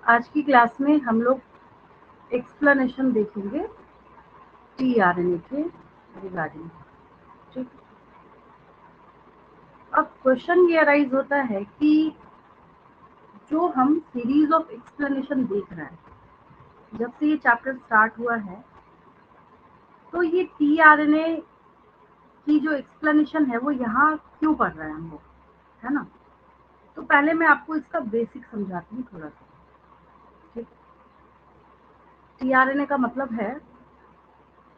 आज की क्लास में हम लोग एक्सप्लेनेशन देखेंगे टीआरएनए के रिगार्डिंग। ठीक, अब क्वेश्चन ये अराइज होता है कि जो हम सीरीज ऑफ एक्सप्लेनेशन देख रहे हैं, जब से ये चैप्टर स्टार्ट हुआ है, तो ये टीआरएनए की जो एक्सप्लेनेशन है वो यहाँ क्यों पढ़ रहे हैं हम लोग, है ना। तो पहले मैं आपको इसका बेसिक समझाती हूँ थोड़ा सा। ठीक, टीआरएनए का मतलब है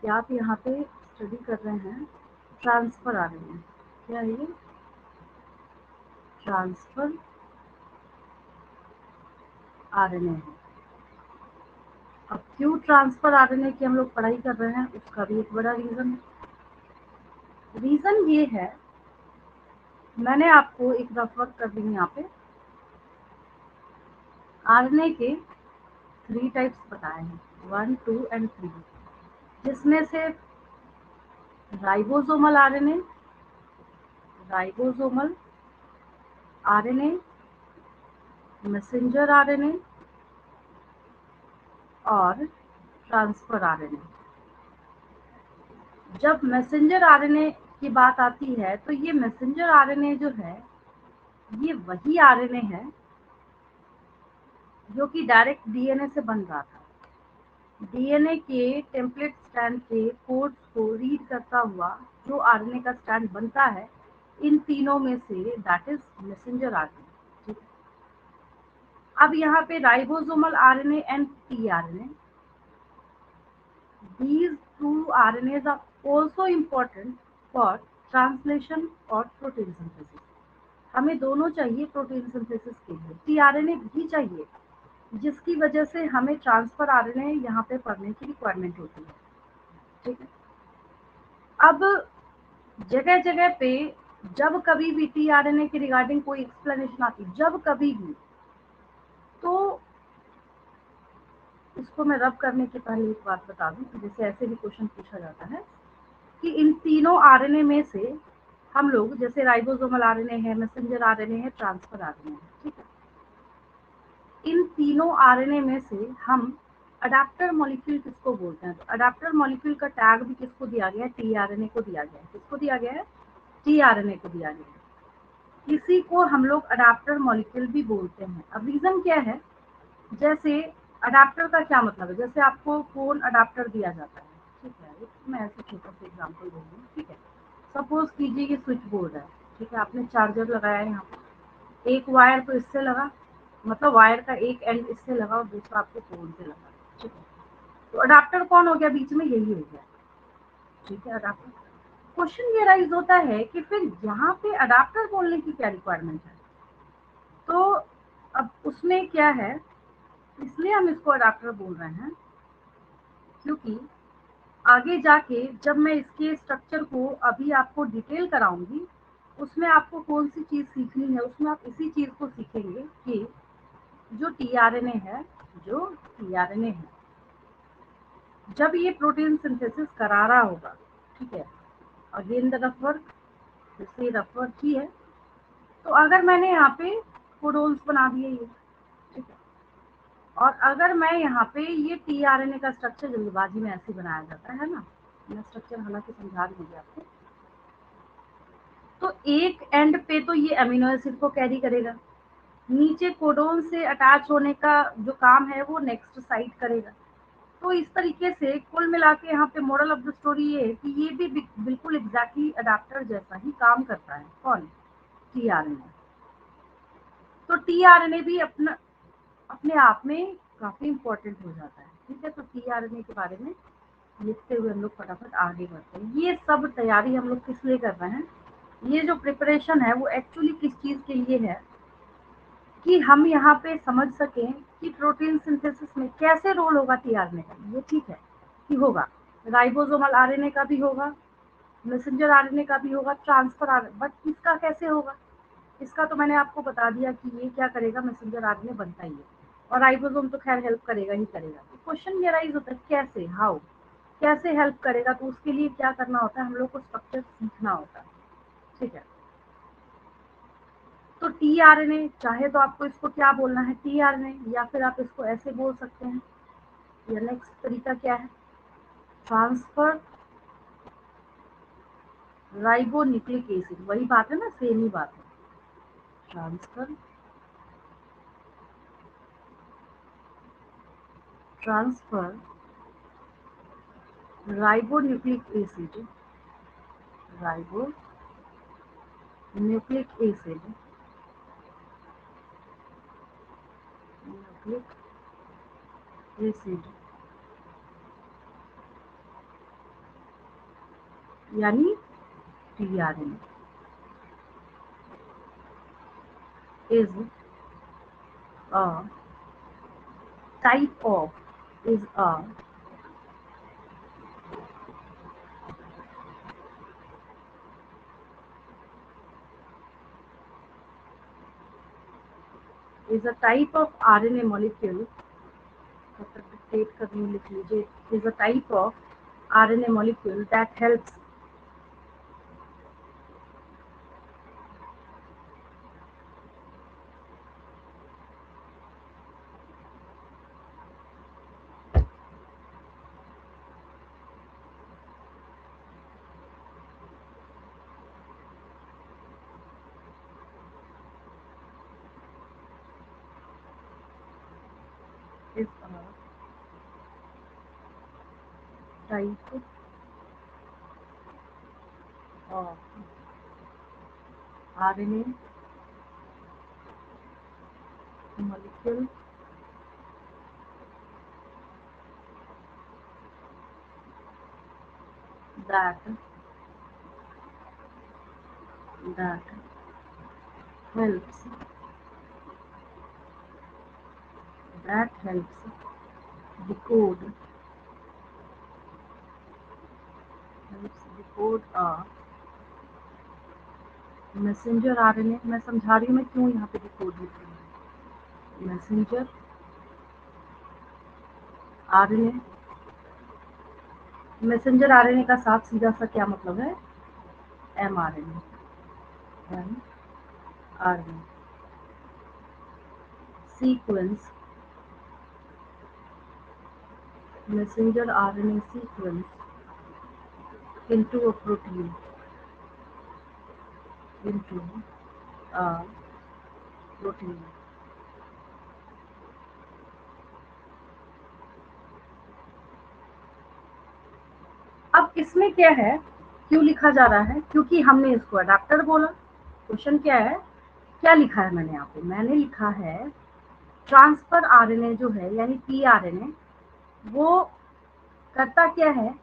कि आप यहाँ पे स्टडी कर रहे हैं ट्रांसफर आरएनए। क्या है ये? ट्रांसफर आरएनए है। अब क्यों ट्रांसफर आरएनए की हम लोग पढ़ाई कर रहे हैं, उसका भी एक बड़ा रीजन है। रीजन ये है, मैंने आपको एक रफ वर्क कर दी यहाँ पे। आरएनए के 3 टाइप्स बताए हैं, 1, 2 एंड 3, जिसमें से ribosomal RNA, ribosomal RNA, messenger RNA और ट्रांसफर आरएनए। जब मैसेंजर आरएनए की बात आती है, तो ये मैसेंजर आरएनए जो है, ये वही आरएनए है जो कि डायरेक्ट डीएनए से बन रहा था। डीएनए के टेम्पलेट स्ट्रैंड के कोड्स को रीड करता हुआ जो आरएनए का स्ट्रैंड बनता है, इन तीनों में से दैट इज मैसेंजर आरएनए। ठीक है, अब यहाँ पे ribosomal RNA and tRNA, these two RNAs are also important for translation और प्रोटीन सिंथेसिस। हमें दोनों चाहिए प्रोटीन सिंथेसिस के लिए। टीआरएनए भी चाहिए, जिसकी वजह से हमें ट्रांसफर आरएनए यहाँ पे पढ़ने की रिक्वायरमेंट होती है। ठीक है, अब जगह जगह पे जब कभी भी टीआरएनए के रिगार्डिंग कोई एक्सप्लेनेशन आती, जब कभी भी, तो इसको मैं रब करने के पहले एक बात बता दूं, जैसे ऐसे भी क्वेश्चन पूछा जाता है कि इन तीनों आरएनए में से हम लोग, जैसे राइबोसोमल आरएनए है, मैसेंजर आरएनए है, ट्रांसफर आरएनए है, ठीक है, इन तीनों आरएनए में से हम अडाप्टर मॉलिक्यूल किसको बोलते हैं? तो अडाप्टर मॉलिक्यूल का टैग भी किसको दिया गया है? टीआरएनए को दिया गया है। किसको दिया गया है? टीआरएनए को दिया गया है। इसी को हम लोग अडाप्टर मॉलिक्यूल भी बोलते हैं। अब रीजन क्या है? जैसे अडाप्टर का क्या मतलब है? जैसे आपको फोन अडाप्टर दिया जाता है, ठीक है, मैं ऐसे छोटा सा एग्जाम्पल दूंगी। ठीक है, सपोज कीजिए ये स्विच बोर्ड है, ठीक है, आपने चार्जर लगाया है यहाँ पे, एक वायर तो इससे लगा, मतलब वायर का एक एंड इससे लगा और दूसरा आपके फोन से लगा। ठीक है, तो अडाप्टर कौन हो गया? बीच में यही हो गया। ठीक है, अडाप्टर। क्वेश्चन ये राइज होता है कि फिर यहाँ पे अडाप्टर बोलने की क्या रिक्वायरमेंट है? तो अब उसमें क्या है, इसलिए हम इसको अडाप्टर बोल रहे हैं क्योंकि आगे जाके जब मैं इसके स्ट्रक्चर को अभी आपको डिटेल कराऊंगी, उसमें आपको कौन सी चीज सीखनी है, उसमें आप इसी चीज को सीखेंगे कि जो टीआरएनए है, जो टीआरएनए है, जब ये प्रोटीन सिंथेसिस करा रहा होगा, ठीक है, अगेन द रफ वर्क, जैसे रफ वर्क ही है, तो अगर मैंने यहाँ पे कोडोन्स बना दिए ये, ठीक है, और अगर मैं यहाँ पे ये टीआरएनए का स्ट्रक्चर जल्दबाजी में ऐसे बनाया जाता है ना, मैं स्ट्रक्चर हालांकि समझा दूंगी आपको, तो एक एंड पे तो ये अमीनो एसिड को कैरी करेगा, नीचे कोडोन से अटैच होने का जो काम है वो नेक्स्ट साइड करेगा। तो इस तरीके से कुल मिला के यहाँ पे मोरल ऑफ द स्टोरी ये है कि ये भी बिल्कुल एग्जैक्टली अडाप्टर जैसा ही काम करता है। कौन? टीआरएनए। तो टीआरएनए भी अपने आप में काफी इंपॉर्टेंट हो जाता है। ठीक है, तो टीआरएनए के बारे में लिखते हुए हम लोग फटाफट आगे बढ़ते हैं। ये सब तैयारी हम लोग किस लिए कर रहे हैं? ये जो प्रिपरेशन है वो एक्चुअली किस चीज के लिए है कि हम यहाँ पे समझ सकें कि प्रोटीन सिंथेसिस में कैसे रोल होगा टीआरएनए का। ये ठीक है कि होगा, राइबोसोमल आरएनए का भी होगा, मैसेंजर आरएनए का भी होगा, ट्रांसफर आरएनए, बट इसका कैसे होगा? इसका तो मैंने आपको बता दिया कि ये क्या करेगा, मैसेंजर आरएनए बनता ही है, और राइबोसोम तो खैर हेल्प करेगा ही करेगा। तो क्वेश्चन ये राइज होता है कैसे, हाउ, कैसे हेल्प करेगा? तो उसके लिए क्या करना होता है, हम लोग को स्ट्रक्चर सीखना होता है। ठीक है, तो टीआरएनए, चाहे तो आपको इसको क्या बोलना है, टीआरएनए, या फिर आप इसको ऐसे बोल सकते हैं। या नेक्स्ट तरीका क्या है, ट्रांसफर राइबोन्यूक्लिक एसिड, वही बात है ना, सेम ही बात है। Transfer ribonucleic acid, ribonucleic acid, nucleic acid, यानी tRNA is a type of is a is a type of RNA molecule, dictate करने लिख लीजिए, is a type of RNA molecule that helps is a type of RNA molecule that helps decode a messenger RNA. मैं समझा रही हूँ मैं क्यों यहाँ पे डिकोड लिख रही हूँ। मैसेंजर आरएनए, मैसेंजर आरएनए का साफ सीधा सा क्या मतलब है, mRNA, mRNA sequence, messenger RNA sequence into a protein, into a protein। अब इसमें क्या है, क्यों लिखा जा रहा है, क्योंकि हमने इसको अडाप्टर बोला। क्वेश्चन क्या है, क्या लिखा है मैंने यहाँ पे, मैंने लिखा है ट्रांसफर आरएनए जो है यानी टीआरएनए, वो करता क्या है,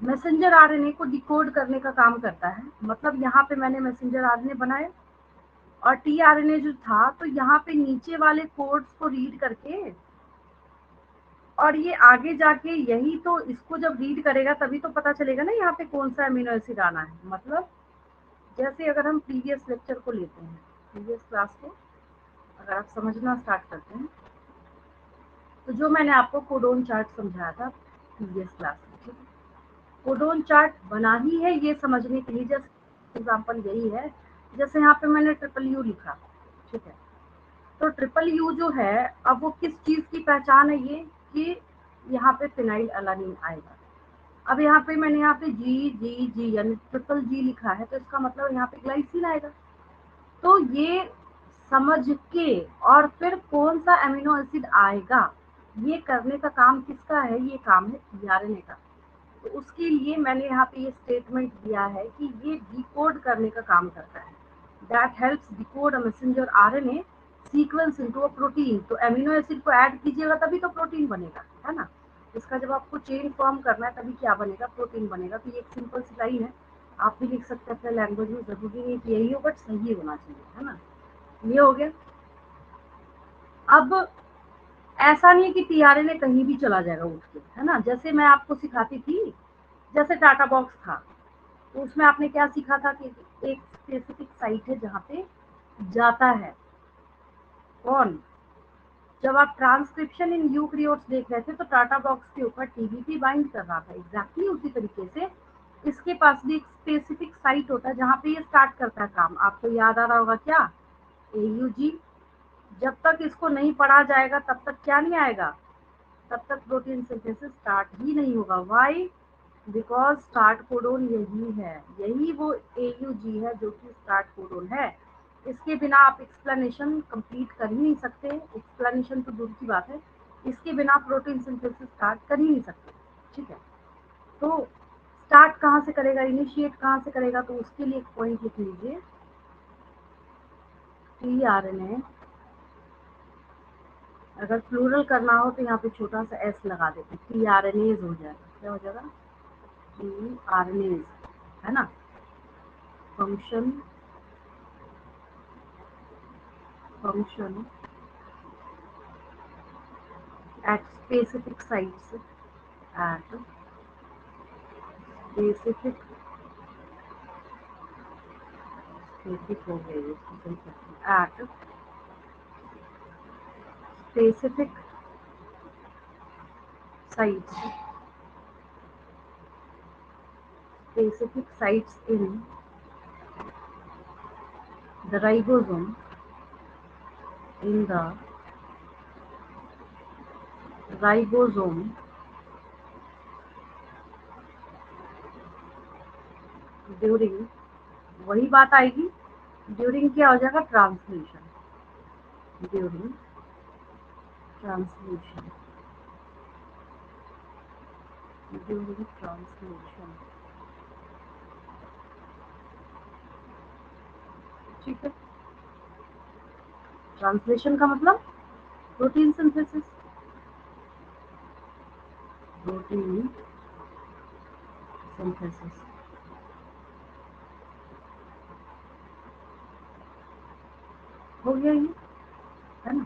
मैसेंजर आरएनए को डिकोड करने का काम करता है। मतलब यहाँ पे मैंने मैसेंजर आरएनए बनाए और टीआरएनए जो था तो यहाँ पे नीचे वाले कोड्स को रीड करके, और ये आगे जाके यही तो इसको जब रीड करेगा तभी तो पता चलेगा ना यहाँ पे कौन सा अमीनो एसिड आना है। मतलब जैसे अगर हम प्रीवियस लेक्चर को लेते हैं, प्रीवियस क्लास को अगर आप समझना स्टार्ट करते हैं, तो जो मैंने आपको कोडोन चार्ट समझाया था प्रीवियस क्लास में, ठीक है, कोडोन चार्ट बना ही है ये समझने के लिए। जैसे एग्जाम्पल यही है, जैसे यहाँ पे मैंने ट्रिपल यू लिखा, ठीक है, तो ट्रिपल यू जो है, अब वो किस चीज की पहचान है, ये कि यहाँ पे फिनाइल अलानिन आएगा। अब यहाँ पे मैंने यहाँ पे जी जी जी यानी ट्रिपल जी लिखा है, तो इसका मतलब यहाँ पे ग्लाइसिन आएगा। तो ये समझ के और फिर कौन सा अमीनो एसिड आएगा, ये करने का काम किसका है, ये काम है टीआरएनए का। तो उसके लिए मैंने यहाँ पे ये स्टेटमेंट दिया है कि ये डिकोड करने का काम करता है, that helps decode a messenger RNA sequence into a protein. तो अमीनो एसिड को ऐड कीजिएगा तभी तो प्रोटीन बनेगा, है ना। इसका जब आपको चेन फॉर्म करना है तभी क्या बनेगा, प्रोटीन बनेगा। तो ये एक सिंपल सी लाइन है, आप भी लिख सकते हैं अपने लैंग्वेज में, जरूरी नहीं कि यही हो बट सही होना चाहिए, है ना। ये हो गया। अब ऐसा नहीं है कि टीआरएनए कहीं भी चला जाएगा उठ के, है ना। जैसे मैं आपको सिखाती थी, जैसे टाटा बॉक्स था, तो उसमें आपने क्या सीखा था कि एक स्पेसिफिक साइट है जहाँ पे जाता है कौन, जब आप ट्रांसक्रिप्शन इन यूकैरियोट्स देख रहे थे तो टाटा बॉक्स के ऊपर टीबीपी बाइंड कर रहा था। एग्जैक्टली उसी तरीके से इसके पास भी एक स्पेसिफिक साइट होता है जहाँ पे ये स्टार्ट करता है काम। आपको याद आ रहा होगा क्या, AUG। जब तक इसको नहीं पढ़ा जाएगा तब तक क्या नहीं आएगा, तब तक प्रोटीन सिंथेसिस स्टार्ट ही नहीं होगा। व्हाई? बिकॉज स्टार्ट कोडोन यही है, यही वो AUG है जो कि स्टार्ट कोडोन है। इसके बिना आप एक्सप्लेनेशन कंप्लीट कर ही नहीं सकते। एक्सप्लेनेशन तो दूर की बात है, इसके बिना प्रोटीन सिंथेसिस स्टार्ट कर ही नहीं सकते। ठीक है, तो स्टार्ट कहाँ से करेगा, इनिशिएट कहाँ से करेगा, तो उसके लिए एक पॉइंट लिख लीजिए, tRNA। अगर प्लूरल करना हो तो यहाँ पे छोटा सा s लगा देते, tRNAs हो जाएगा। क्या हो जाएगा, tRNAs, है ना। Function at specific sites, at specific specific हो गया ये, इसको सही करते हैं, at specific sites, in the ribosome, in the ribosome during, वही बात आएगी, ड्यूरिंग क्या हो जाएगा, translation, during translation, during translation. ठीक है, ट्रांसलेशन का मतलब प्रोटीन सिंथेसिस, प्रोटीन सिंथेसिस। हो गया ये, है ना,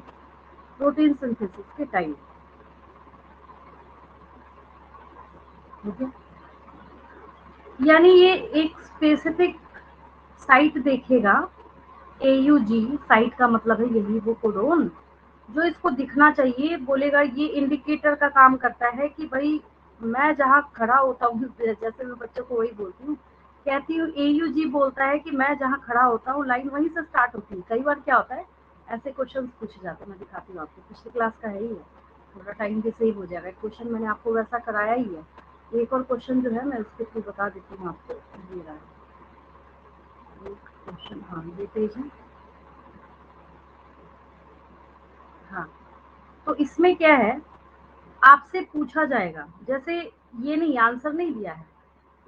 प्रोटीन सिंथेसिस के टाइम। हो गया, यानी ये एक स्पेसिफिक साइट देखेगा। AUG साइट का मतलब है यही वो कोडोन जो इसको दिखना चाहिए, बोलेगा ये इंडिकेटर का काम करता है कि भाई मैं जहाँ खड़ा होता हूँ, जैसे मैं बच्चों को वही बोलती हूँ, कहती हूँ AUG बोलता है कि मैं जहाँ खड़ा होता हूँ लाइन वहीं से स्टार्ट होती है। कई बार क्या होता है, ऐसे क्वेश्चन पूछे जाते हैं, मैं दिखाती हूँ आपको, पिछली क्लास का है ही है, थोड़ा टाइम भी सेव हो जाएगा। क्वेश्चन मैंने आपको वैसा कराया ही है। एक और क्वेश्चन जो है मैं उसके थ्रू बता देती हूँ आपको, ये रहा एक क्वेश्चन। हाँ, ये पेज है। हाँ, तो इसमें क्या है, आपसे पूछा जाएगा, जैसे ये नहीं, आंसर नहीं दिया है,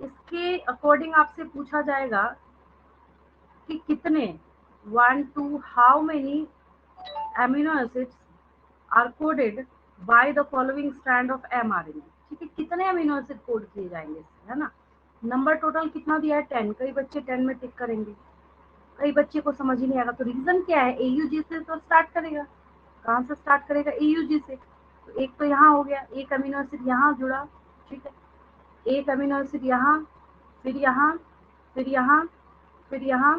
इसके अकॉर्डिंग आपसे पूछा जाएगा कि कितने, 1 2 how many amino acids are coded by the following strand of mRNA। ठीक है, कितने अमीनो एसिड कोड किए जाएंगे इससे, है ना। नंबर टोटल कितना दिया है, 10। कई बच्चे 10 में टिक करेंगे, कई बच्चे को समझ ही नहीं आएगा। तो रीजन क्या है, AUG से तो स्टार्ट करेगा। कहाँ से स्टार्ट करेगा, AUG से। तो एक तो यहाँ हो गया, एक अमीनो एसिड यहाँ जुड़ा, ठीक है, एक अमीनो एसिड यहाँ, फिर यहाँ, फिर यहाँ, फिर यहाँ,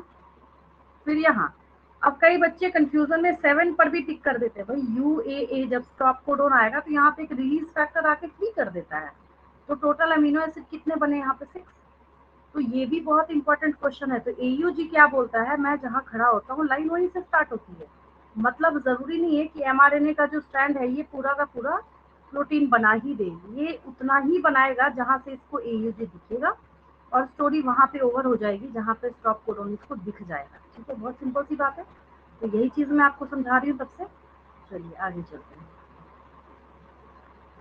फिर यहाँ। अब कई बच्चे कंफ्यूजन में 7 पर भी टिक कर देते हैं। भाई UAA जब स्टॉप कोडोन आएगा तो यहाँ पे एक रिलीज फैक्टर आके 3 कर देता है, तो टोटल अमीनो एसिड कितने बने यहाँ पे, 6। तो ये भी बहुत इंपॉर्टेंट क्वेश्चन है। तो AUG क्या बोलता है, मैं जहाँ खड़ा होता हूँ लाइन वहीं से स्टार्ट होती है। मतलब जरूरी नहीं है कि mRNA का जो स्टैंड है ये पूरा का पूरा प्रोटीन बना ही दे, ये उतना ही बनाएगा जहां से इसको AUG दिखेगा, और स्टोरी वहां पे ओवर हो जाएगी जहां पे स्टॉप कोडोन इसको दिख जाएगा। ठीक है, बहुत सिंपल सी बात है। तो यही चीज मैं आपको समझा रही हूँ तब से। चलिए आगे चलते हैं।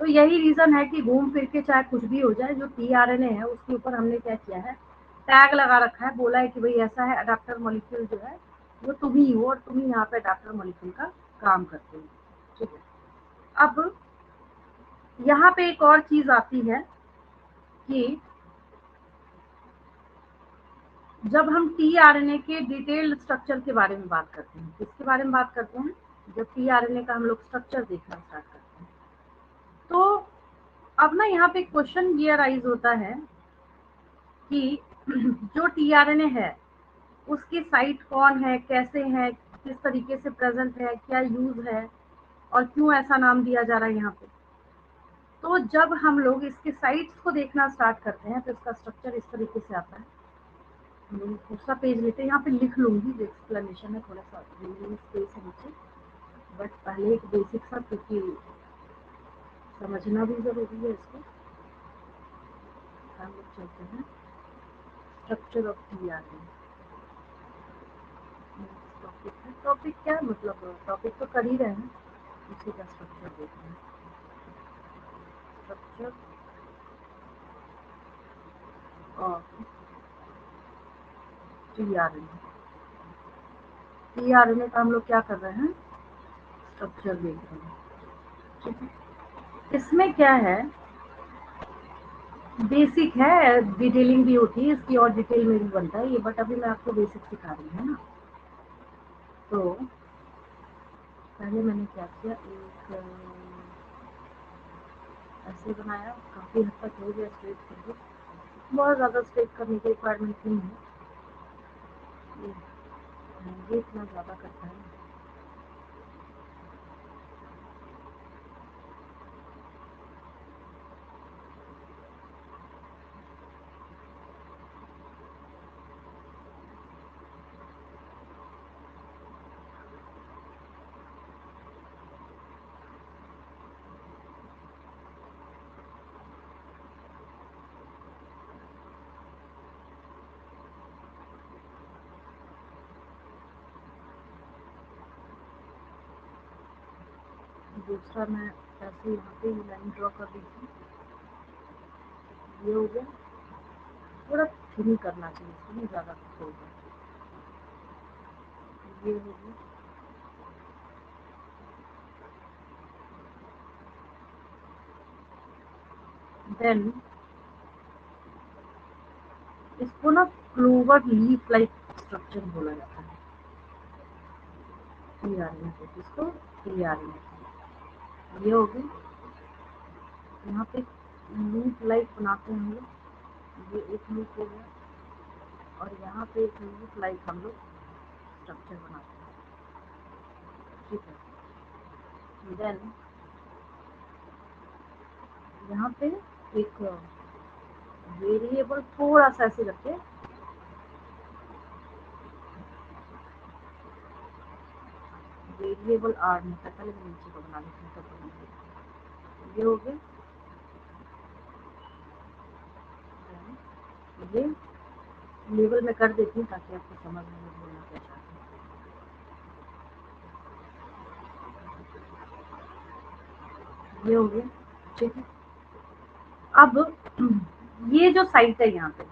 तो यही रीजन है कि घूम फिर के चाहे कुछ भी हो जाए, जो tRNA है उसके ऊपर हमने क्या किया है, टैग लगा रखा है। बोला है कि भाई ऐसा है, अडाप्टर मॉलिक्यूल जो है वो तुम ही हो, और तुम ही यहाँ पे अडाप्टर मॉलिक्यूल का काम करते हो। ठीक है, अब यहाँ पे एक और चीज आती है कि जब हम tRNA के डिटेल्ड स्ट्रक्चर के बारे में बात करते हैं, किसके बारे में बात करते हैं, जब tRNA का हम लोग स्ट्रक्चर देखना स्टार्ट करते हैं, तो अब ना यहाँ पे क्वेश्चन ये अराइज होता है कि जो tRNA है उसकी साइट कौन है, कैसे है, किस तरीके से प्रेजेंट है, क्या यूज है, और क्यों ऐसा नाम दिया जा रहा है यहाँ पे। तो जब हम लोग इसके साइट्स को देखना स्टार्ट करते हैं तो इसका स्ट्रक्चर इस तरीके से आता है। हम लोग दूसरा पेज लेते हैं, यहाँ पे लिख लूंगी, जो एक्सप्लेनेशन है थोड़ा सा रिमेनिंग स्पेस है नीचे, बट पहले एक बेसिक सा, क्योंकि समझना भी जरूरी है इसको। हम लोग चलते हैं स्ट्रक्चर ऑफ टीआरएन। टॉपिक है, टॉपिक क्या मतलब, टॉपिक तो कर ही रहे हैं, उसी का स्ट्रक्चर देखते हैं। Structure of TRN. टीआरएन का हम लोग क्या कर रहे हैं, स्ट्रक्चर देख रहे हैं, ठीक है। इसमें क्या है, बेसिक है, डिटेलिंग भी होती है इसकी और डिटेल में भी बनता है ये, बट अभी मैं आपको बेसिक सिखा रही हूँ ना। तो पहले मैंने क्या किया, एक ऐसे बनाया, काफ़ी हद तक हो गया स्ट्रेट करके, बहुत ज़्यादा स्ट्रेट करने की रिक्वायरमेंट नहीं है, ये इतना ज़्यादा करता है। दूसरा मैं ऐसे यहाँ पे लाइन ड्रॉ कर दी थी, ये हो गया, थोड़ा थिन करना चाहिए इसको, नहीं ज़्यादा हो गया, ये हो गया। देन इसको ना क्लोवर लीफ लाइक स्ट्रक्चर बोला जाता है, इसको ये हो गई। यहाँ पे लूप लाइक बनाते हैं हम लोग, ये एक लूप हो गया, और यहाँ पे एक लूप लाइक हम लोग स्ट्रक्चर बनाते हैं, ठीक है। देन यहाँ पे एक वेरिएबल थोड़ा सा ऐसे रखे, वेरिएबल आर नहीं था, पहले मैं नीचे को बना लेती हूँ, तो ये हो गया। ये लेवल में कर देती हूँ ताकि आपको समझ में बोलना क्या चाहती हूँ। ये हो गया, ठीक है। अब ये जो साइट है यहाँ पे,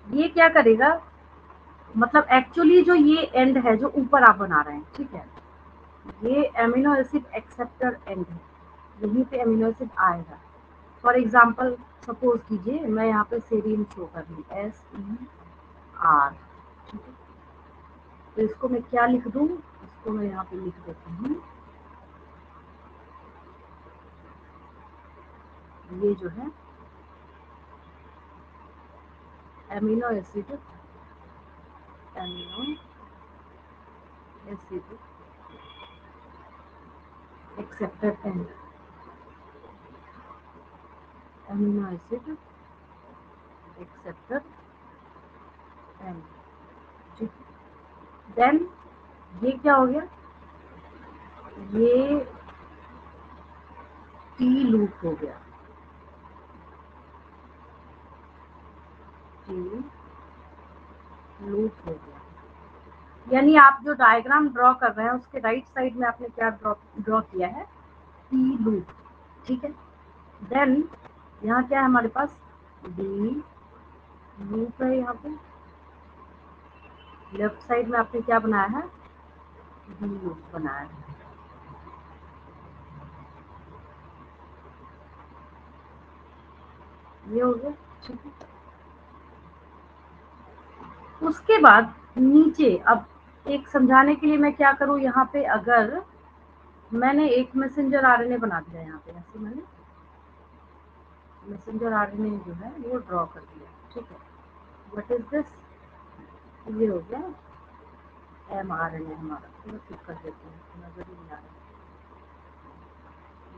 ये क्या करेगा, मतलब एक्चुअली जो ये एंड है जो ऊपर आप बना रहे हैं, ठीक है, ये एमिनो एसिड एक्सेप्टर एंड है, यहीं पे एमिनो एसिड आएगा। फॉर एग्जाम्पल सपोज कीजिए मैं यहाँ पे सेरीन शो कर रही, SER, ठीक है। तो इसको मैं क्या लिख दूँ, इसको मैं यहाँ पे लिख देती हूँ, ये जो है amino acid acceptor and, amino acid acceptor and, ठीक। देन ये क्या हो गया, ये टी लूप हो गया, टी लूप हो गया। यानी आप जो डायग्राम ड्रॉ कर रहे हैं उसके राइट साइड में आपने क्या ड्रॉ किया है, टी लूप, ठीक है। देन यहाँ क्या है हमारे पास, डी लूप है, यहाँ पे लेफ्ट साइड में आपने क्या बनाया है, डी लूप बनाया है, ये हो गया, ठीक है। उसके बाद नीचे अब एक समझाने के लिए मैं क्या करूँ, यहाँ पे अगर मैंने एक मैसेंजर आरएनए बना दिया, यहाँ पे ऐसे मैंने मैसेंजर आरएनए जो है वो ड्रॉ कर दिया, ठीक है। व्हाट इज दिस, ये हो गया mRNA हमारा, थोड़ा ठीक कर देते हैं, नजर ही नहीं आ रहा,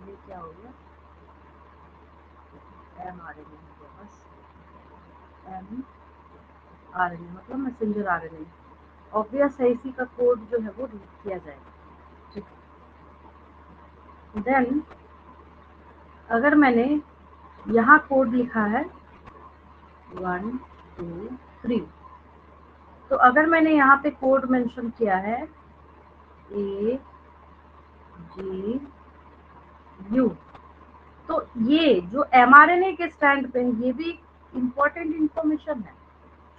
ये क्या हो गया, एम आर एन ए हो गया बस, एम आर एन ए मतलब messenger R N A. Obvious है इसी का कोड जो है वो रीड किया जाएगा, ठीक है। देन अगर मैंने यहाँ कोड लिखा है 1 2 3, तो अगर मैंने यहाँ पे कोड मेंशन किया है ए जी यू, तो ये जो mRNA के स्टैंड पे है ये भी इम्पोर्टेंट इंफॉर्मेशन है।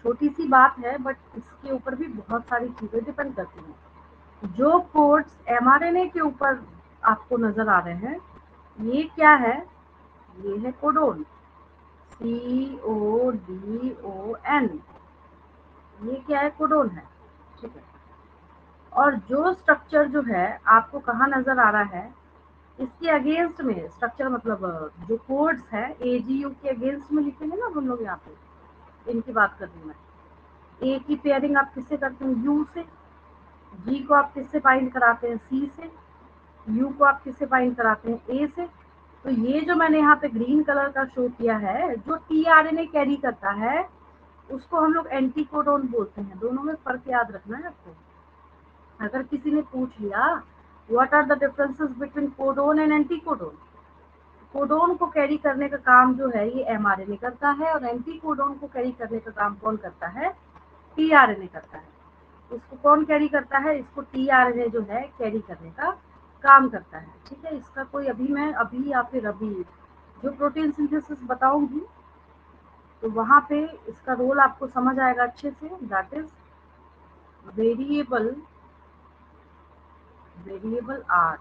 छोटी सी बात है बट इसके ऊपर भी बहुत सारी चीजें डिपेंड करती हैं। जो कोड्स mRNA के ऊपर आपको नजर आ रहे हैं ये क्या है, ये है कोडोन, CODON, ये क्या है, कोडोन है, ठीक है। और जो स्ट्रक्चर जो है आपको कहाँ नजर आ रहा है, इसके अगेंस्ट में स्ट्रक्चर मतलब जो कोड्स है AGU के अगेंस्ट में लिखेंगे ना हम लोग, यहाँ पे इनकी बात कर रही हूँ मैं। ए की पेयरिंग आप किससे करते हैं, यू से। जी को आप किससे बाइंड कराते हैं, सी से। यू को आप किससे बाइंड कराते हैं, ए से। तो ये जो मैंने यहाँ पे ग्रीन कलर का शो किया है, जो tRNA कैरी करता है उसको हम लोग एंटी कोडोन बोलते हैं। दोनों में फर्क याद रखना है आपको। अगर किसी ने पूछ लिया what are the differences between codon and anticodon, codon को कैरी करने का काम जो है ये mRNA करता है, और एंटी कोडोन को कैरी करने का काम कौन करता है, tRNA करता है। इसको कौन कैरी करता है, इसको tRNA जो है कैरी करने का काम करता है, ठीक है। इसका कोई मैं अभी या फिर अभी जो प्रोटीन सिंथेसिस बताऊंगी तो वहां पे इसका रोल आपको समझ आएगा अच्छे से। That is variable variable are,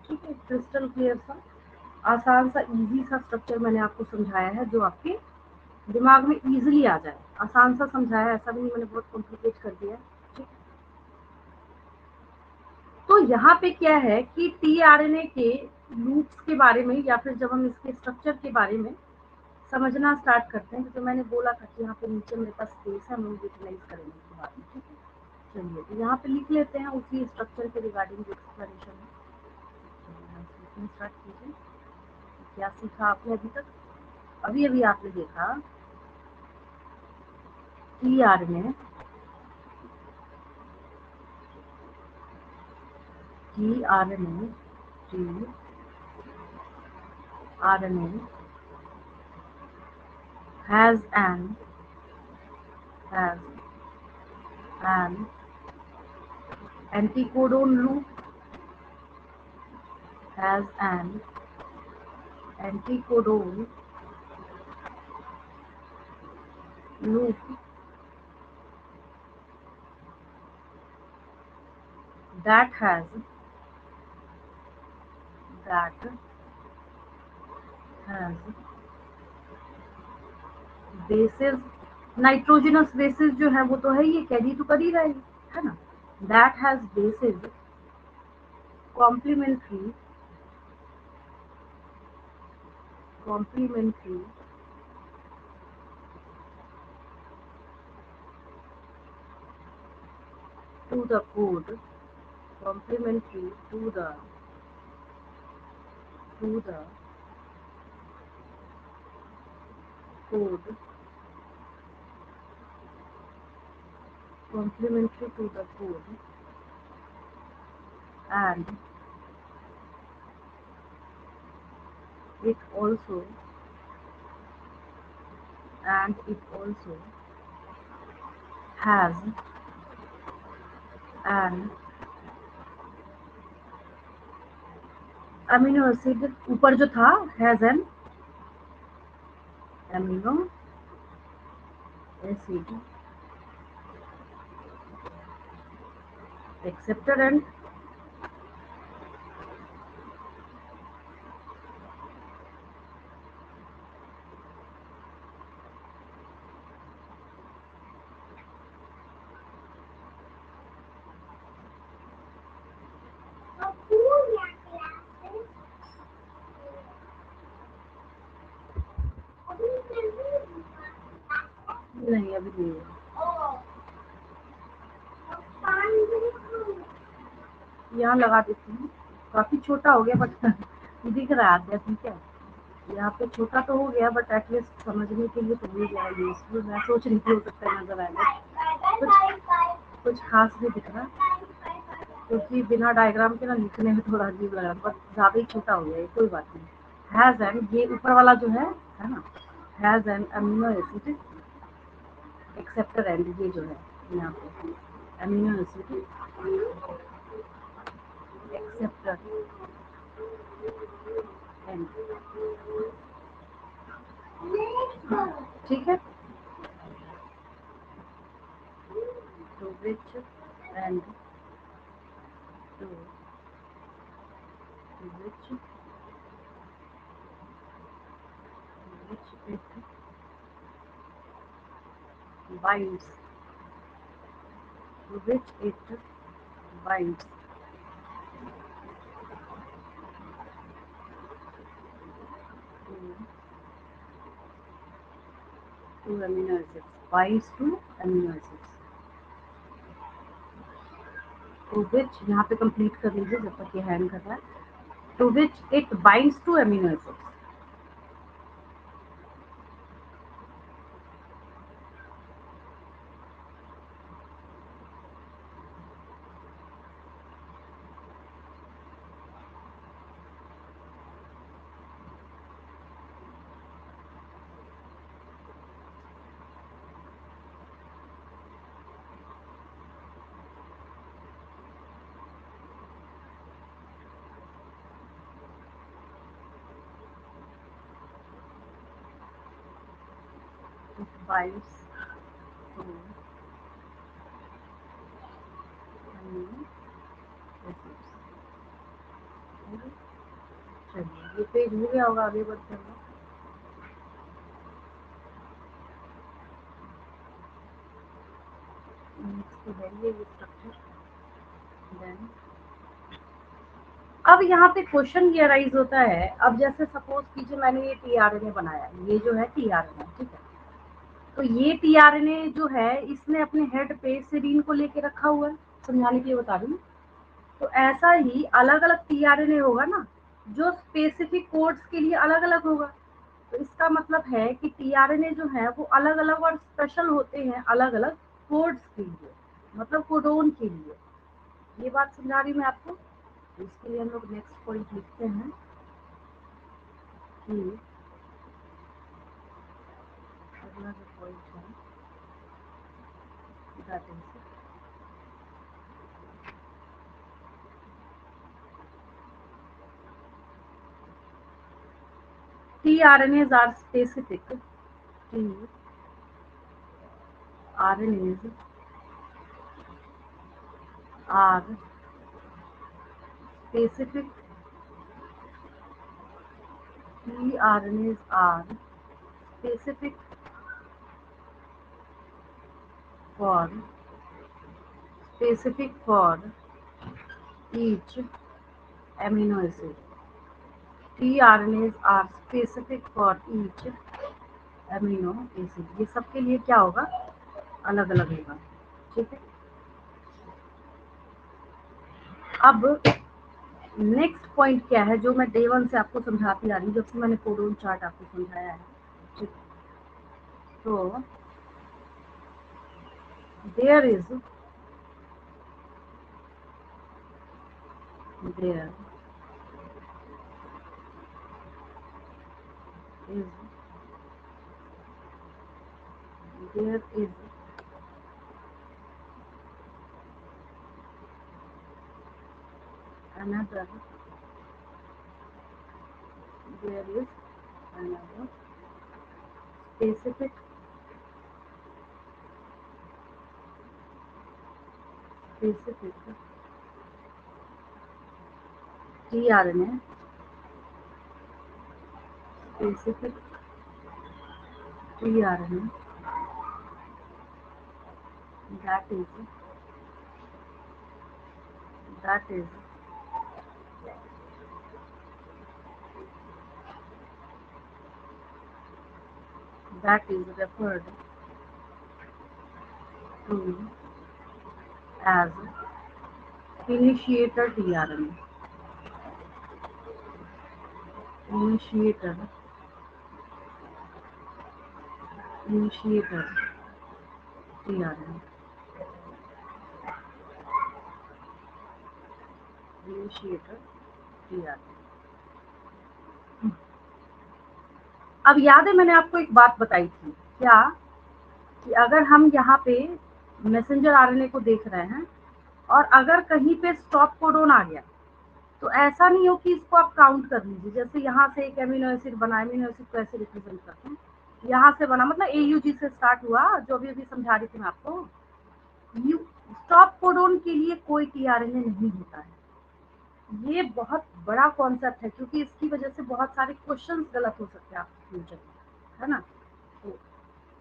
ठीक है। क्रिस्टल क्लियर सा, आसान सा, इजी सा स्ट्रक्चर मैंने आपको समझाया है जो आपके दिमाग में इजीली आ जाए। आसान सा समझाया, ऐसा भी नहीं मैंने बहुत कॉम्प्लिकेट कर दिया, ठीक। तो यहाँ पे क्या है कि tRNA के लूप्स के बारे में या फिर जब हम इसके स्ट्रक्चर के बारे में समझना स्टार्ट करते हैं, तो मैंने बोला था कि यहाँ पे नीचे मेरे पास स्पेस है, हम लोग यूटिलाइज करेंगे इसके बाद में, ठीक है। चलिए तो यहाँ पे लिख लेते हैं उसी स्ट्रक्चर के रिगार्डिंग जो एक्सप्लेनेशन है। स्टार्ट कीजिए। क्या सीखा आपने अभी तक, अभी अभी आपने देखा tRNA tRNA tRNA has an anticodon loop, has an anticodon loop that has that has bases, nitrogenous bases जो है वो तो है, ये कैरी तो कर ही रहा है ना। That has basis complementary complementary to the code, complementary to the code, complementary to the code, and it also has an amino acid, ऊपर जो था has an amino acid acceptor and नहीं अभी नहीं है, यहाँ लगा देती हूँ। काफी छोटा हो गया बट दिख रहा है, ठीक है। यहाँ पे छोटा तो हो गया बट एटलीस्ट समझने के लिए तो हो गया यूजफुल। मैं सोच रही थी हो सकता है नजर आएगा, कुछ कुछ खास नहीं दिख रहा क्योंकि बिना डायग्राम के ना लिखने में थोड़ा अजीब लग रहा, बट ज़्यादा ही छोटा हो गया, कोई बात नहीं। हैज़ एन, ये ऊपर वाला जो है ना, has an amino acid acceptor and, ये जो है यहाँ पे अमीनो एसिड एक्सेप्टर एंड, ठीक है। तो विच and to which it binds, to which it binds to amino acids, binds to amino acids, to which यहाँ पे कंप्लीट कर लीजिए जब तक ये हैंग कर रहा है, to which it binds to amino acids। It binds to amino acids। चलिए ये पेज हो गया होगा, आगे बढ़ते हैं। नेक्स्ट है ये स्ट्रक्चर। देन अब यहाँ पे क्वेश्चन ये राइज होता है, अब जैसे सपोज कीजिए मैंने ये टीआरएनए बनाया, ये जो है टीआरएनए, ठीक है। तो ये टीआरएनए जो है इसने अपने हेड पे सेरीन को लेके रखा हुआ है, समझाने के लिए बता रही हूँ। तो ऐसा ही अलग अलग टीआरएनए होगा ना, जो स्पेसिफिक कोड्स के लिए अलग अलग होगा। तो इसका मतलब है कि टीआरएनए जो है वो अलग अलग और स्पेशल होते हैं अलग अलग कोड्स के लिए, मतलब कोडोन के लिए। ये बात समझा रही मैं आपको। इसके लिए हम लोग नेक्स्ट पॉइंट लिखते हैं कि अगला जो पॉइंट है that is tRNAs are specific, tRNAs are specific, tRNAs are specific for each amino acid। tRNAs are specific for each amino acid, ये सबके लिए क्या होगा, अलग अलग होगा, ठीक है। अब नेक्स्ट पॉइंट क्या है जो मैं डे 1 से आपको समझाती आ रही हूँ, जब से मैंने कोडोन चार्ट आपको समझाया है, ठीक। तो there is there is there is another there is another specific tRNA specific tRNA that is that is that is referred to as initiator tRNA, initiator initiator tRNA, initiator tRNA. अब याद है मैंने आपको एक बात बताई थी क्या, कि अगर हम यहाँ पे मैसेंजर आरएनए को देख रहे हैं और अगर कहीं पे स्टॉप कोडोन आ गया तो ऐसा नहीं हो कि इसको आप काउंट कर लीजिए। जैसे यहाँ से एक एमिनो एसिड बना, एमिनो एसिड को ऐसे रिप्रेजेंट करते हैं, यहाँ से बना मतलब AUG से स्टार्ट हुआ, जो अभी अभी समझा रही थी मैं आपको। स्टॉप कोडोन के लिए कोई टीआरएनए नहीं होता है। ये बहुत बड़ा कॉन्सेप्ट है, क्योंकि इसकी वजह से बहुत सारे क्वेश्चंस गलत हो सकते हैं आपके फ्यूचर में, है ना। तो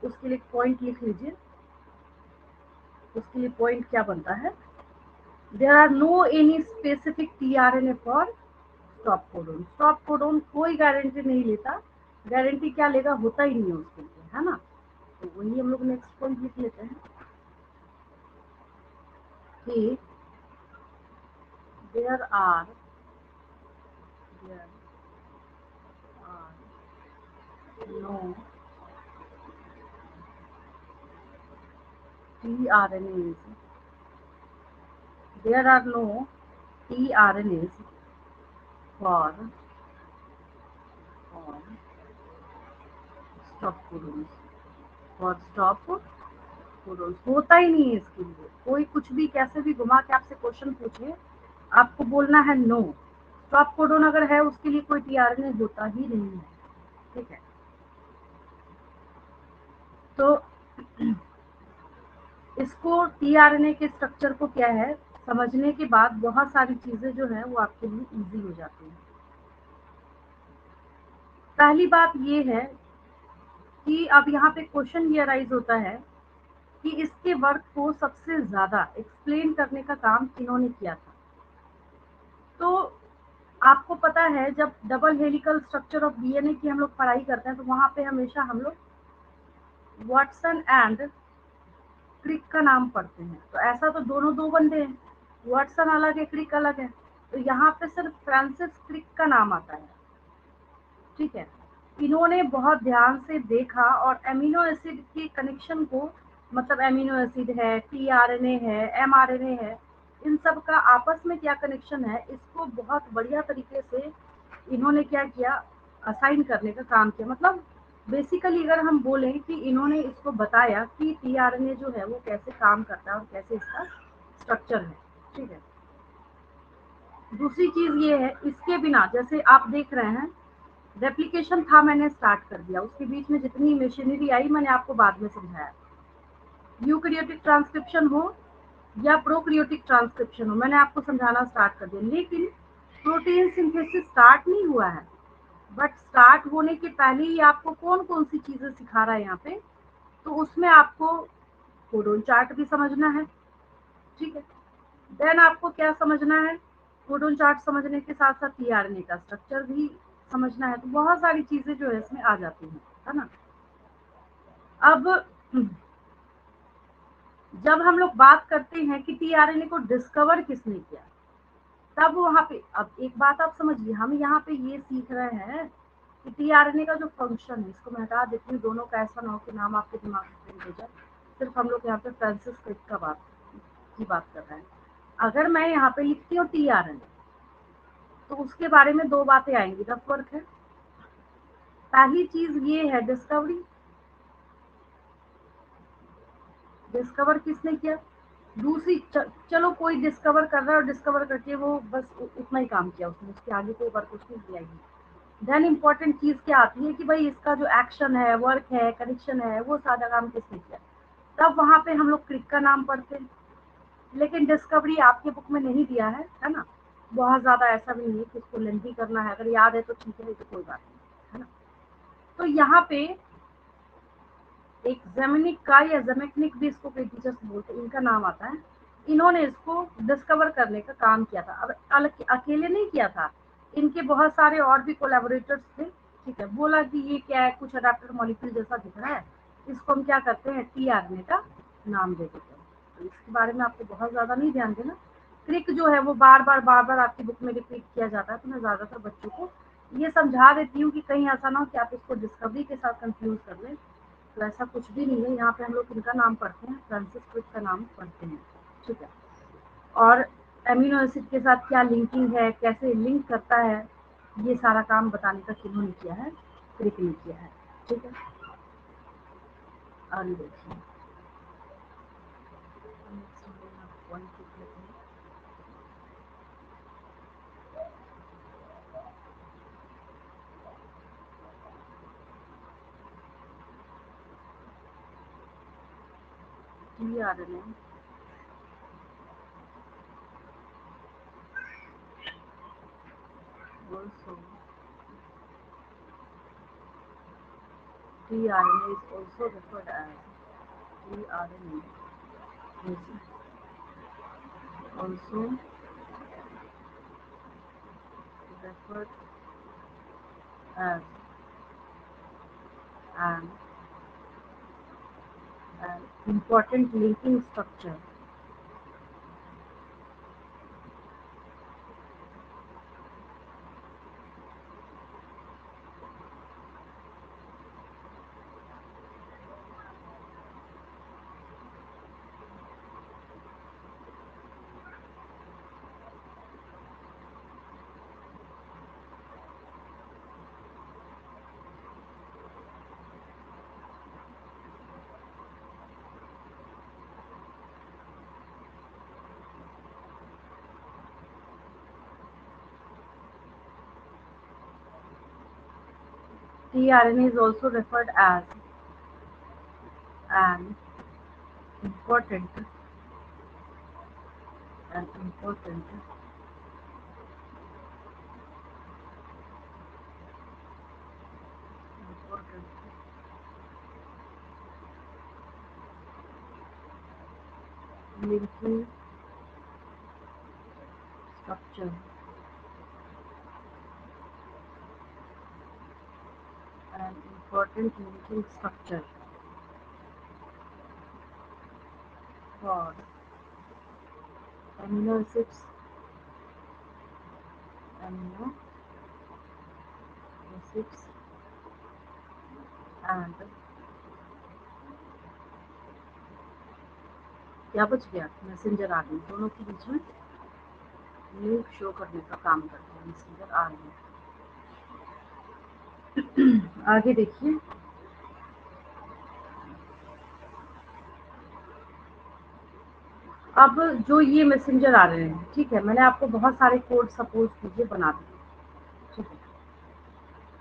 उसके लिए पॉइंट लिख लीजिए। उसके लिए पॉइंट क्या बनता है, there are no any specific tRNA for stop codon. Stop codon कोई गारंटी नहीं लेता, गारंटी क्या लेगा, होता ही नहीं है उसके लिए, है ना। तो वही हम लोग नेक्स्ट पॉइंट लिख लेते हैं कि there are no tRNAs, there are no tRNAs for stop codons, for stop codons होता ही नहीं है इसके लिए। कोई कुछ भी कैसे भी घुमा के आपसे क्वेश्चन पूछे, आपको बोलना है नो, स्टॉप कोडोन अगर है उसके लिए कोई टीआरएनए होता ही नहीं है, ठीक है। तो इसको टीआरएनए के स्ट्रक्चर को क्या है समझने के बाद बहुत सारी चीजें जो है वो आपके लिए इजी हो जाती हैं। पहली बात ये है कि अब यहाँ पे क्वेश्चन ये अराइज होता है कि इसके वर्क को सबसे ज्यादा एक्सप्लेन करने का काम किन्होंने किया था। तो आपको पता है जब double helical structure of DNA की हम लोग पढ़ाई करते हैं तो वहां पे हमेशा हम लोग वाटसन एंड क्रिक का नाम पढ़ते हैं। तो ऐसा तो दोनों दो बंदे हैं, वाटसन अलग है, क्रिक अलग है, तो यहाँ पे सिर्फ फ्रांसिस क्रिक का नाम आता है, ठीक है। इन्होंने बहुत ध्यान से देखा और एमिनो एसिड के कनेक्शन को, मतलब एमिनो एसिड है, टीआरएनए है, एमआरएनए है, इन सब का आपस में क्या कनेक्शन है, इसको बहुत बढ़िया तरीके से इन्होंने क्या किया, असाइन करने का काम किया। मतलब बेसिकली अगर हम बोलें कि इन्होंने इसको बताया कि टीआरएनए जो है वो कैसे काम करता है और कैसे इसका स्ट्रक्चर है, ठीक है। दूसरी चीज ये है, इसके बिना जैसे आप देख रहे हैं रेप्लिकेशन था, मैंने स्टार्ट कर दिया, उसके बीच में जितनी मशीनरी आई मैंने आपको बाद में समझाया। यूकैरियोटिक ट्रांसक्रिप्शन हो या प्रोकैरियोटिक ट्रांसक्रिप्शन हो, मैंने आपको समझाना स्टार्ट कर दिया। लेकिन प्रोटीन सिंथेसिस स्टार्ट नहीं हुआ है, बट स्टार्ट होने के पहले ही आपको कौन कौन सी चीजें सिखा रहा है यहाँ पे, तो उसमें आपको कोडोन चार्ट भी समझना है, ठीक है। देन आपको क्या समझना है, कोडोन चार्ट समझने के साथ साथ टीआरएनए का स्ट्रक्चर भी समझना है। तो बहुत सारी चीजें जो है इसमें आ जाती हैं, है ना। अब जब हम लोग बात करते हैं कि टीआरएनए को डिस्कवर किसने किया, तब वहां पे अब एक बात आप समझिए, हम यहाँ पे ये सीख रहे हैं कि टीआरएनए का जो फंक्शन है, इसको मैं हटा देती हूँ, दोनों का ऐसा ना हो कि नाम आपके दिमाग में प्रिंट हो जाए। सिर्फ हम लोग यहाँ पे फ्रांसिस क्रिक की बात कर रहे हैं। अगर मैं यहाँ पे लिखती हूँ टीआरएनए तो उसके बारे में दो बातें आएंगी, रफ वर्क है। पहली चीज ये है डिस्कवरी, डिस्कवर किसने किया। दूसरी चलो कोई डिस्कवर कर रहा है और डिस्कवर करके वो बस उतना ही काम किया उसने, उसके आगे कोई वर्क उसने किया ही। देन इम्पोर्टेंट चीज क्या आती है कि भाई इसका जो एक्शन है, वर्क है, कनेक्शन है, वो सारा काम किसने किया। तब वहां पे हम लोग क्रिक का नाम पढ़ते हैं। लेकिन डिस्कवरी आपके बुक में नहीं दिया है ना। बहुत ज्यादा ऐसा भी नहीं है कि इसको लेंथी करना है, अगर याद है तो ठीक है, तो कोई बात नहीं, है ना। तो यहाँ पे एक जेमिनिक का या जेमेक्निक भी इसको कई टीचर्स बोलते हैं, इनका नाम आता है। इन्होंने इसको डिस्कवर करने का काम किया था। अब अकेले नहीं किया था, इनके बहुत सारे और भी कोलैबोरेटर्स थे, ठीक है। बोला कि ये क्या है, कुछ अडेप्टर मॉलिक्यूल जैसा दिख रहा है, इसको हम क्या करते हैं, टीआरएनए का नाम दे देते हैं। तो इसके बारे में आपको बहुत ज्यादा नहीं ध्यान देना। क्रिक जो है वो बार बार आपकी बुक में रिपीट किया जाता है, तो मैं ज्यादातर बच्चों को ये समझा देती हूँ कि कहीं ऐसा ना हो कि आप इसको डिस्कवरी के साथ कंफ्यूज कर लें। तो ऐसा कुछ भी नहीं है, यहाँ पे हम लोग इनका नाम पढ़ते हैं, फ्रांसिस क्रिक का नाम पढ़ते हैं, ठीक है। और एमिनो एसिड के साथ क्या लिंकिंग है, कैसे लिंक करता है, ये सारा काम बताने का किन्होंने किया है, क्रिक ने किया है, ठीक है। आगे देखिए tRNA also tRNA is also referred as tRNA is also referred as an important linking structure tRNA is also referred as an important important linking structure an important linking structure for amino acids amino acids and क्या बच गया, messenger RNA, दोनों के बीच में link show करने का काम करते हैं मैसेंजर आरएनए। आगे देखिए अब जो ये मैसेंजर आ रहे हैं, ठीक है, मैंने आपको बहुत सारे कोड सपोज कीजिए बना दिए, ठीक है।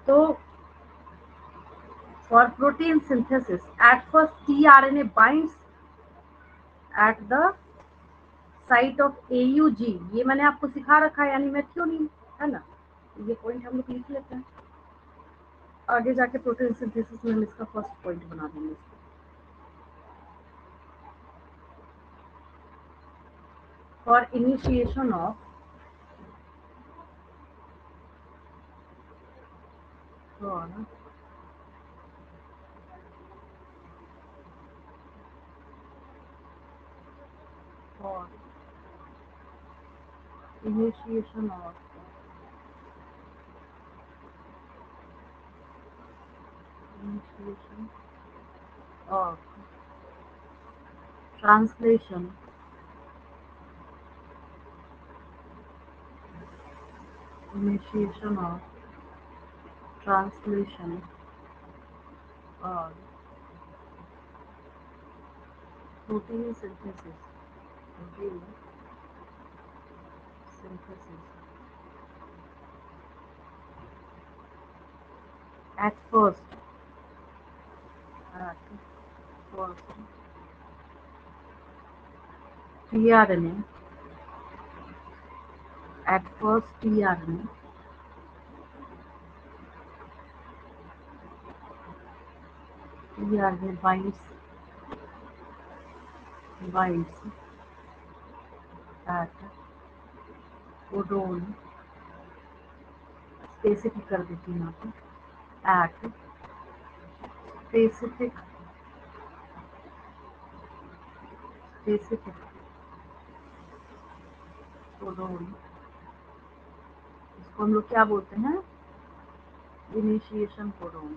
तो for protein synthesis at first tRNA binds at the site of AUG, ये मैंने आपको सिखा रखा है, यानी मेथियोनिन, है ना, ये पॉइंट हम लोग लिख लेते हैं, आगे जाके प्रोटीन सिंथेसिस में हम इसका फर्स्ट पॉइंट बना देंगे इसको। For initiation of for for initiation of initiation of translation initiation of translation or protein synthesis protein synthesis at first at first tRNA at first tRNA binds at codon specific कर देती हूँ यहाँ पे at specific codon, इसको हम लोग क्या बोलते हैं, initiation codon,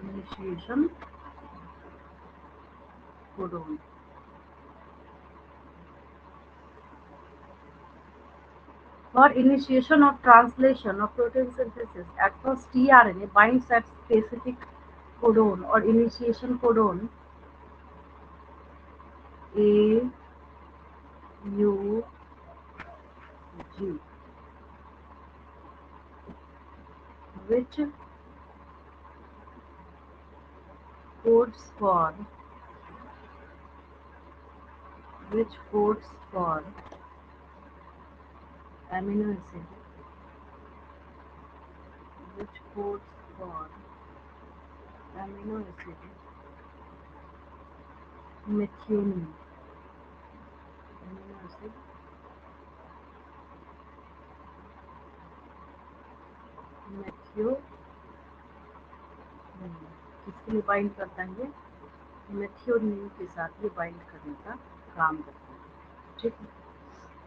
initiation codon. For initiation of translation of protein synthesis across tRNA binds at specific codon or initiation codon AUG, which codes for amino acid, which codes for amino acid methionine, amino acid methionine. किसके लिए bind करता है ये? Methionine के साथ ये bind करने का काम करता है, ठीक है।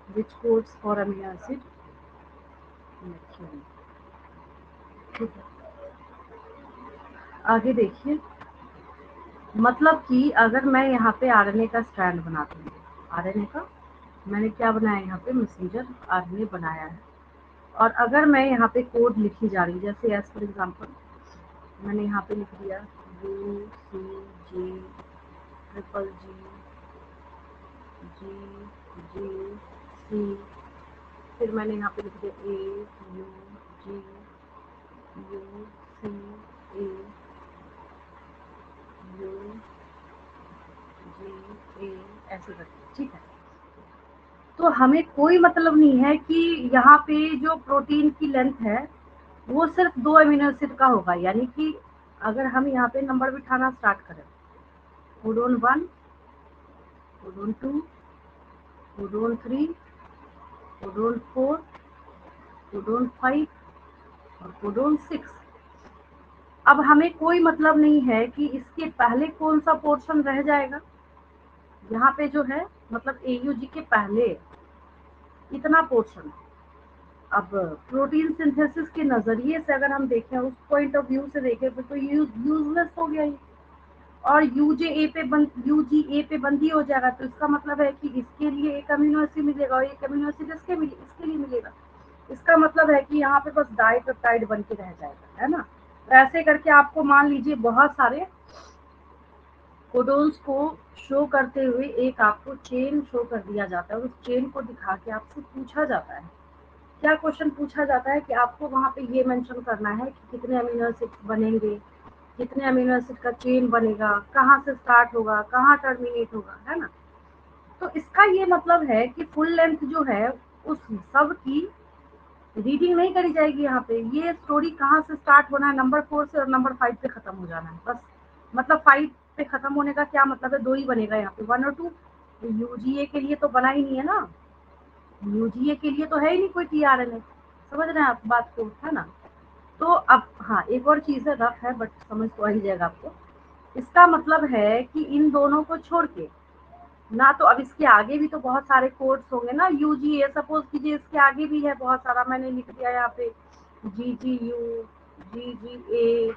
Which codes for amino acid methionine, ठीक है। आगे देखिए, मतलब कि अगर मैं यहाँ पे आरएनए का स्ट्रैंड बनाती हूँ, आरएनए का मैंने क्या बनाया यहाँ पे, मैसेंजर आरएनए बनाया है, और अगर मैं यहाँ पे कोड लिखी जा रही, जैसे एज फॉर एग्जांपल मैंने यहाँ पे लिख दिया UCG triple G G C, फिर मैंने यहाँ पे लिख दिया AUG UCA UGA, ऐसे करके, ठीक है। तो हमें कोई मतलब नहीं है कि यहाँ पे जो प्रोटीन की लेंथ है वो सिर्फ 2 अमीनो एसिड का होगा, यानी कि अगर हम यहाँ पे नंबर बिठाना स्टार्ट करें, codon 1, codon 2, codon 3, codon 4, codon 5 और कोडोन 6, अब हमें कोई मतलब नहीं है कि इसके पहले कौन सा पोर्शन रह जाएगा। यहाँ पे जो है मतलब AUG के पहले इतना पोर्शन। अब प्रोटीन सिंथेसिस के नजरिए से अगर हम देखें, उस पॉइंट ऑफ व्यू से देखें तो यूजलेस हो गया ये, और UGA पे बंदी हो जाएगा, तो इसका मतलब है कि इसके लिए एक अमीनो एसिड मिलेगा और एक अमीनो एसिड इसके लिए मिलेगा। इसका मतलब है कि यहाँ पे बस डाइपेप्टाइड बन के रह जाएगा, है ना। तो ऐसे करके आपको मान लीजिए बहुत सारे कोडोन्स को शो करते हुए एक आपको चेन शो कर दिया जाता है, और उस चेन को दिखा के आपसे पूछा जाता है, क्या क्वेश्चन पूछा जाता है कि आपको वहाँ पे ये मेंशन करना है कि कितने अमीनो एसिड बनेंगे, कितने अमीनो एसिड का चेन बनेगा, कहाँ से स्टार्ट होगा, कहाँ टर्मिनेट होगा, है ना। तो इसका ये मतलब है कि फुल लेंथ जो है उस सब की रीडिंग नहीं करी जाएगी यहाँ पे। ये स्टोरी कहाँ से स्टार्ट होना है, नंबर 4 से और नंबर 5 पे खत्म हो जाना है बस। मतलब 5 पे खत्म होने का क्या मतलब है, 2 ही बनेगा यहाँ पे, 1 और 2। UGA के लिए तो बना ही नहीं है ना, UGA के लिए तो है ही नहीं कोई tRNA, समझ रहे हैं आप बात को, है ना। तो अब हाँ, एक और चीज है, रफ है बट समझ तो आ ही जाएगा आपको। इसका मतलब है कि इन दोनों को छोड़ के ना, तो अब इसके आगे भी तो बहुत सारे कोड्स होंगे ना, UGA सपोज कीजिए, इसके आगे भी है बहुत सारा, मैंने लिख दिया यहाँ पे GGU GGA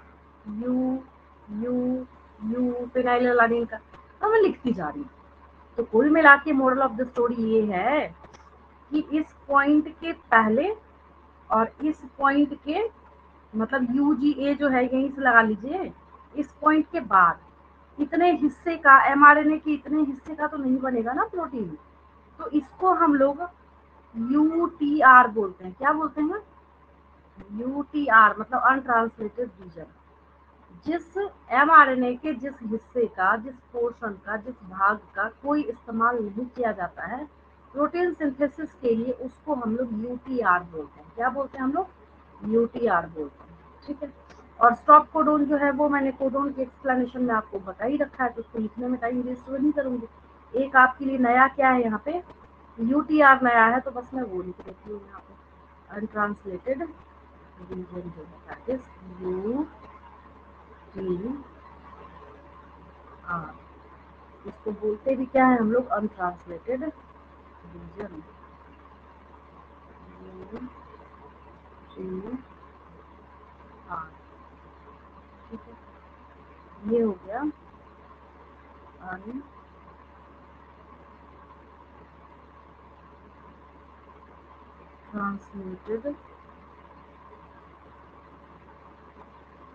U U U phenylalanine का, तो मैं लिखती जा रही हूँ। तो कुल मिला के मोरल ऑफ द स्टोरी ये है कि इस पॉइंट के पहले और इस पॉइंट के मतलब UGA जो है यहीं से लगा लीजिए, इस पॉइंट के बाद इतने हिस्से का mRNA के इतने हिस्से का तो नहीं बनेगा ना प्रोटीन, तो इसको हम लोग UTR बोलते हैं। क्या बोलते हैं? UTR मतलब अनट्रांसलेटेड रीजन। जिस mRNA के जिस हिस्से का, जिस पोर्शन का, जिस भाग का कोई इस्तेमाल नहीं किया जाता है प्रोटीन सिंथेसिस के लिए, उसको हम लोग UTR बोलते हैं। क्या बोलते हैं हम लोग? UTR बोलते हैं, ठीक है। और स्टॉप कोडोन जो है वो मैंने कोडोन के एक्सप्लेनेशन में आपको बता ही रखा है, तो उसको लिखने में टाइम वेस्ट नहीं करूंगी। एक आपके लिए नया क्या है यहाँ पे, UTR नया है, तो बस मैं वो लिख देती हूँ यहाँ पे, अनट्रांसलेटेड रीजन जो है दैट इज UTR। इसको बोलते भी क्या है हम लोग, अनट्रांसलेटेड रीजन, UTR, ठीक है। ये हो गया untranslated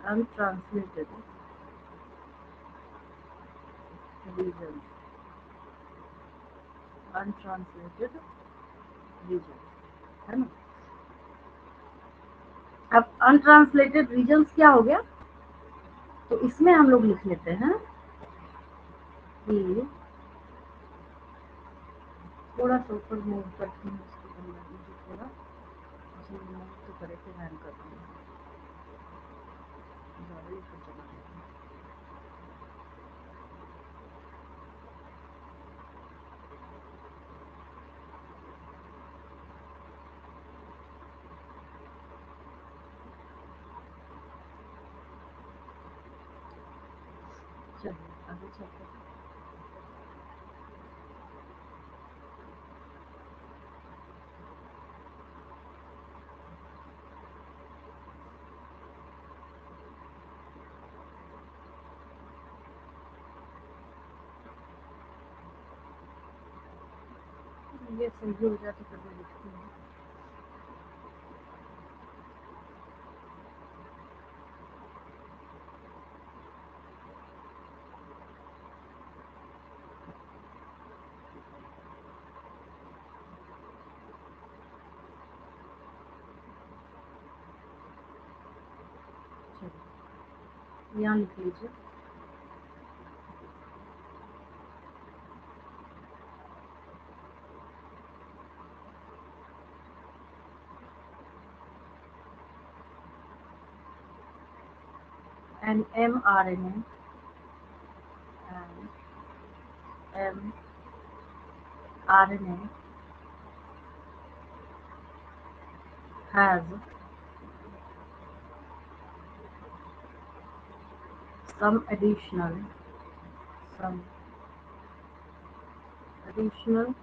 untranslated region untranslated region है ना। अब अनट्रांसलेटेड रीजन्स क्या हो गया, तो इसमें हम लोग लिख लेते हैं कि थोड़ा सा ऊपर मूव करती हूँ इसको, मुझे थोड़ा मूव तो करे फिर हैंड करती हूँ, ज़्यादा ही ऊपर चला गया। चलिए आगे चलते हैं। ये सही हो जाए तो फिर मैं लिखती हूँ। चलिए यहाँ लिख लीजिए an mRNA and mRNA has some some additional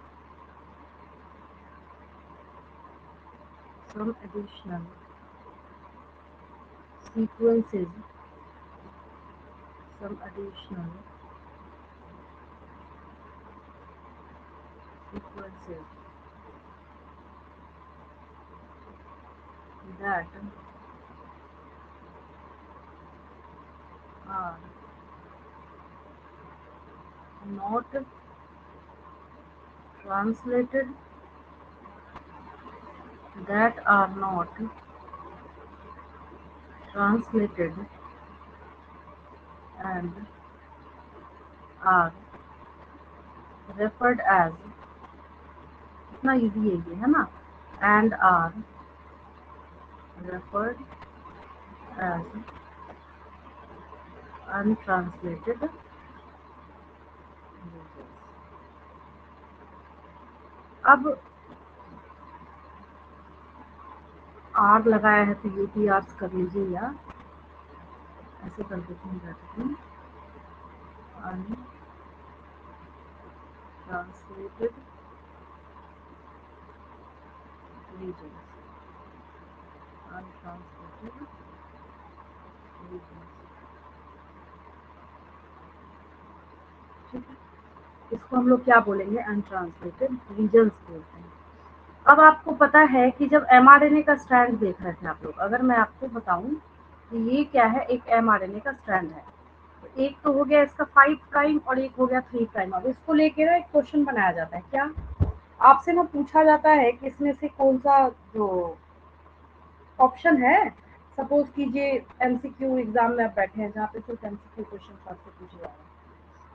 sequences some additional sequences that are not translated that are not translated and are referred as, इतना इजी है ना, and are referred as untranslated regions। अब are लगाया है तो UT hours कर लीजिए, या ऐसे कर देती हूँ untranslated regions untranslated regions। ठीक है, इसको हम लोग क्या बोलेंगे, अनट्रांसलेटेड रीजन्स बोलते हैं। अब आपको पता है कि जब एमआरएनए का स्ट्रैंड देख रहे थे आप लोग, अगर मैं आपको बताऊं कि ये क्या है, एक एमआरएनए का स्ट्रैंड है, तो एक तो हो गया इसका 5 प्राइम और एक हो गया 3 प्राइम। अब इसको लेके ना एक क्वेश्चन बनाया जाता है, क्या आपसे ना पूछा जाता है कि इसमें से कौन सा जो ऑप्शन है, सपोज कीजिए एमसीक्यू एग्जाम में आप बैठे हैं जहाँ पे सिर्फ एमसीक्यू क्वेश्चन आपसे पूछे जा रहे हैं,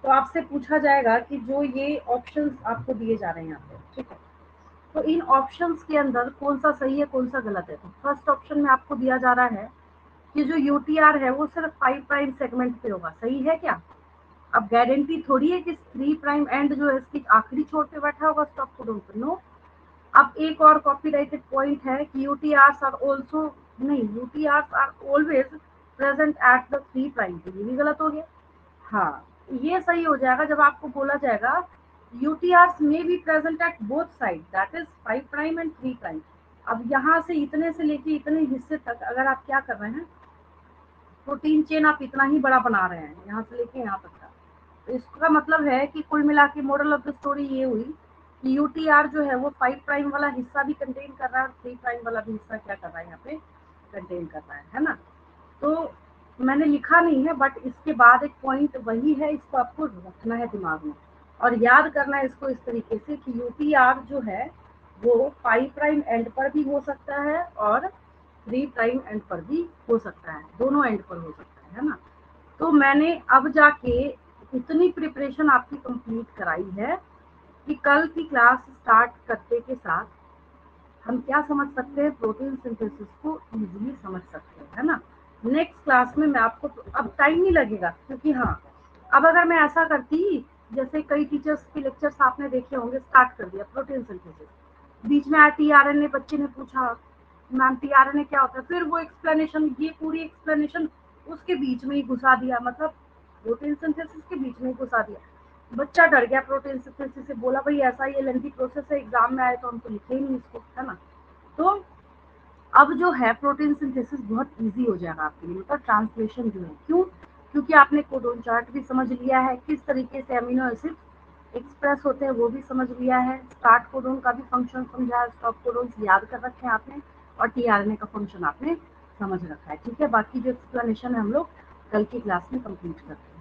तो आपसे पूछा जाएगा कि जो ये ऑप्शंस आपको दिए जा रहे हैं यहाँ पे, ठीक है, तो इन ऑप्शंस के अंदर कौन सा सही है कौन सा गलत है। तो फर्स्ट ऑप्शन में आपको दिया जा रहा है कि जो यूटीआर है वो सिर्फ 5 प्राइम सेगमेंट पे होगा, सही है क्या। अब गारंटी थोड़ी है कि 3 प्राइम एंड जो है इसकी आखिरी छोर पे बैठा होगा स्टॉप कोडोन पे, नो। अब एक और कॉपीराइटेड पॉइंट है कि यूटीआर्स आर आल्सो, नहीं, UTRs are always present at the 3 prime पे, ये भी गलत हो गया। हाँ, ये सही हो जाएगा जब आपको बोला जाएगा यूटीआर्स में be present at both side, that is 5 prime and 3 prime. अब यहाँ से इतने से लेके इतने हिस्से तक अगर आप क्या कर रहे हैं, प्रोटीन चेन आप इतना ही बड़ा बना रहे हैं, यहाँ से लेके यहाँ तक का। तो इसका मतलब है कि कुल मिला के मोरल ऑफ द स्टोरी ये हुई कि यूटीआर जो है वो 5 प्राइम वाला हिस्सा भी कंटेन कर रहा है और 3 प्राइम वाला भी हिस्सा क्या कर रहा है यहाँ पे कंटेन कर रहा है ना। तो मैंने लिखा नहीं है, बट इसके बाद एक पॉइंट वही है, इसको आपको रखना है दिमाग में और याद करना है इसको इस तरीके से कि यूटीआर जो है वो 5 प्राइम एंड पर भी हो सकता है और 3 प्राइम एंड पर भी हो सकता है, दोनों एंड पर हो सकता है ना। तो मैंने अब जाके इतनी प्रिपरेशन आपकी कंप्लीट कराई है कि कल की क्लास स्टार्ट करते के साथ हम क्या समझ सकते हैं, प्रोटीन सिंथेसिस को इजीली समझ सकते हैं, है ना। नेक्स्ट क्लास में मैं आपको अब टाइम नहीं लगेगा, क्योंकि हाँ अब अगर मैं ऐसा करती, जैसे कई टीचर्स के लेक्चर्स आपने देखे होंगे, स्टार्ट कर दिया प्रोटीन सिंथेसिस, बीच में टीआरएनए बच्चे ने पूछा मैम टीआरएनए क्या होता है, फिर वो एक्सप्लेनेशन, ये पूरी एक्सप्लेनेशन उसके बीच में ही घुसा दिया, मतलब प्रोटीन सिंथेसिस के बीच में ही घुसा दिया। बच्चा डर गया प्रोटीन सिंथेसिस से, बोला भाई ऐसा ये लेंथी प्रोसेस है, एग्जाम में आए तो हम तो लिखे ही नहीं इसको, है ना। तो अब जो है प्रोटीन सिंथेसिस बहुत इजी हो जाएगा आपके लिए, मतलब ट्रांसलेशन जो है, क्यों, क्योंकि आपने कोडोन चार्ट भी समझ लिया है, किस तरीके से अमीनो एसिड एक्सप्रेस होते हैं वो भी समझ लिया है, स्टार्ट कोडोन का भी फंक्शन समझा है, स्टॉप कोडोन याद कर रखे हैं आपने, और टीआरएनए का फंक्शन आपने समझ रखा है। ठीक है, बाकी जो एक्सप्लेनेशन है हम लोग कल की क्लास में कंप्लीट करते हैं।